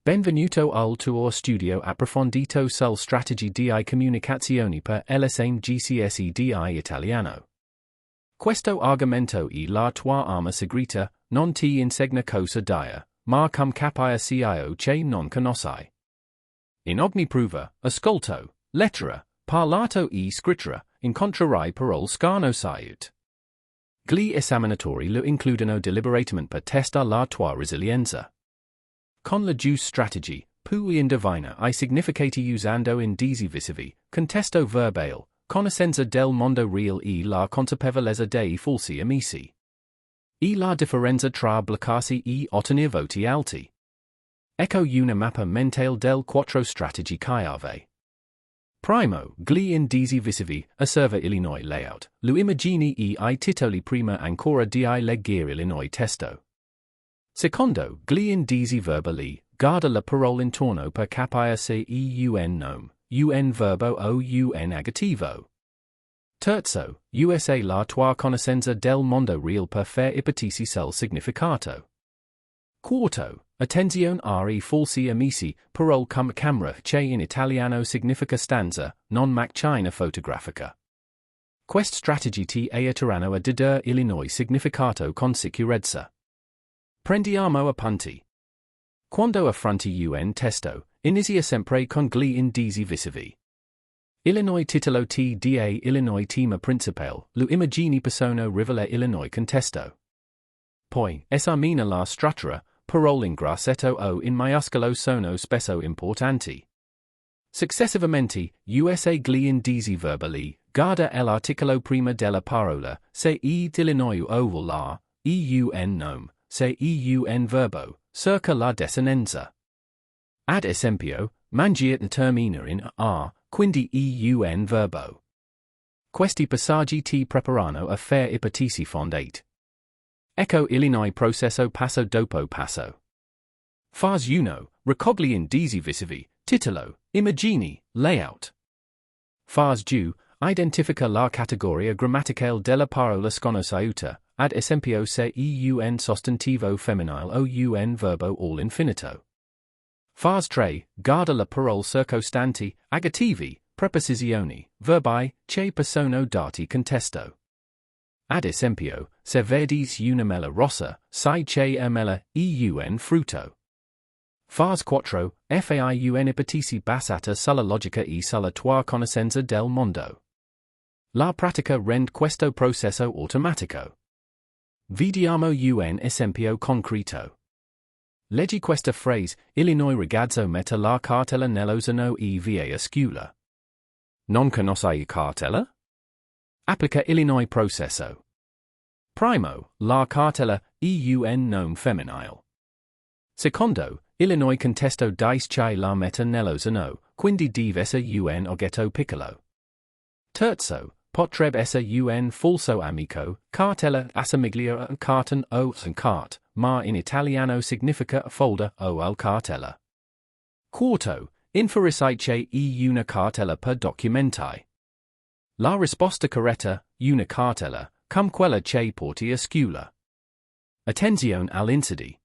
Benvenuto al tuo studio approfondito sul strategie di comunicazione per l'esame GCSE di Italiano. Questo argomento e la tua arma segreta non ti insegna cosa dire, ma come capire cio che non conosci. In ogni prova, ascolto, lettera, parlato e scrittura, incontrerai parole sconosciute. Gli esaminatori lo includono deliberatamente per testare la tua resilienza. Con la giusta strategia, puoi indovina I significati usando indecisivi, contesto verbale, conoscenza del mondo real e la consapevolezza dei falsi amici. E la differenza tra bloccarsi e ottenere voti alti. Ecco una mappa mentale del quattro strategi chiave. Primo, gli indecisivi, osserva Illinois layout, lo immagini e I titoli prima ancora di leggere Illinois testo. Secondo, gli indecisi verbali, guarda la parola intorno per capire se un nome, un verbo o un aggettivo. Terzo, usa la tua conoscenza del mondo real per fare ipotesi sul significato. Quarto, attenzione ai falsi amici, parole come camera che in italiano significa stanza, non macchina fotografica. Quest strategy ti aiuteranno a dedurre Illinois significato con sicurezza. Prendiamo appunti. Quando affronti un testo, inizia sempre con gli indecisivi. Illinois titolo da Illinois tema principale, lo immagini persona rivela Illinois contesto. Poi, esamina la struttura, parole in grassetto o in maiuscolo sono spesso importanti. Successivamente, usa gli indecisi verbali, guarda l'articolo prima della parola, se Illinois o la, un nome, se un verbo, cerca la desinenza. Ad esempio, mangiare termina in a, quindi un verbo. Questi passaggi ti preparano a fare ipotesi fondate. Ecco Illinois processo passo dopo passo. Fase 1, raccogli indecisivi, titolo, immagini, layout. Fase 2, identifica la categoria grammaticale della parola sconosciuta, ad esempio se un sostantivo femminile o un verbo all'infinito. Fase 3, guarda la parola circostanti, aggettivi, preposizioni, verbi, che possono darti contesto. Ad esempio, se vedis una mela rossa, sai che è mela, un frutto. Fase 4, fai un'ipotesi basata sulla logica e sulla tua conoscenza del mondo. La pratica rende questo processo automatico. Vediamo un esempio concreto. Leggi questa frase, Illinois ragazzo mette la cartella nello zaino e via a scuola. Non conosci cartella? Applica Illinois processo. Primo, la cartella, un nome femminile. Secondo, Illinois contesto dice che la mette nello zaino, quindi deve essere un oggetto piccolo. Terzo, potrebbe essere un falso amico, cartella assomiglia a carton o un cart, ma in italiano significa folder o al cartella. Quarto, inferisci che una cartella per documentai. La risposta corretta, una cartella, come quella che porti a scuola. Attenzione all'incidi.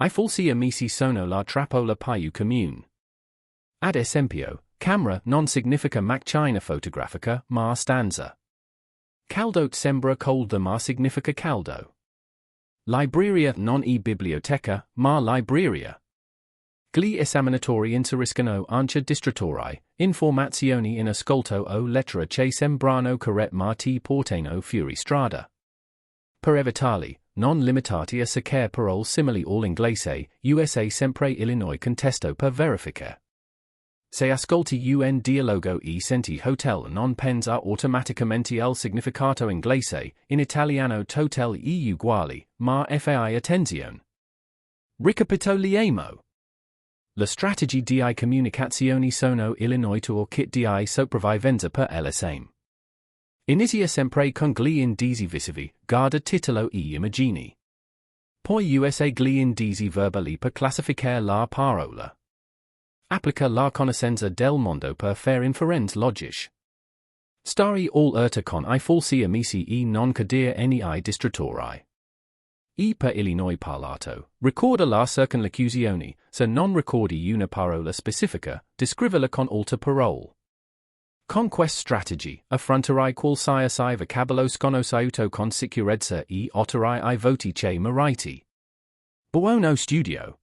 I falsi amici sono la trappola più comune. Ad esempio, camera non significa macchina fotografica, ma stanza. Caldo sembra cold ma significa caldo. Libreria non è biblioteca, ma libreria. Gli esaminatori inseriscono anche distrattori, informazioni in ascolto o lettera che sembrano corrette ma ti portano fuori strada. Per evitarli, non limitati a cercare parole simili all'inglese, usa sempre Illinois contesto per verifica. Se ascolti un dialogo e senti hotel non pensa automaticamente al significato inglese, in italiano totel e uguali, ma fai attenzione. Ricapitoliamo. Le strategie di comunicazione sono Illinois tuo kit di sopravvivenza per l'esame. Inizia sempre con gli indecisivi, guarda titolo e immagini. Poi usa gli indecisi verbali per classificare la parola. Applica la conoscenza del mondo per fare inferenze logiche. Stari all'erta con I falsi amici e non cadere nei distrattori. E per Illinois parlato, ricorda la circonlocuzione, se non ricordi una parola specifica, descrivila con alta parole. Con quest strategy, affronterai qualsiasi vocabolo sconosciuto con sicurezza e otterai I voti che meriti. Buono studio!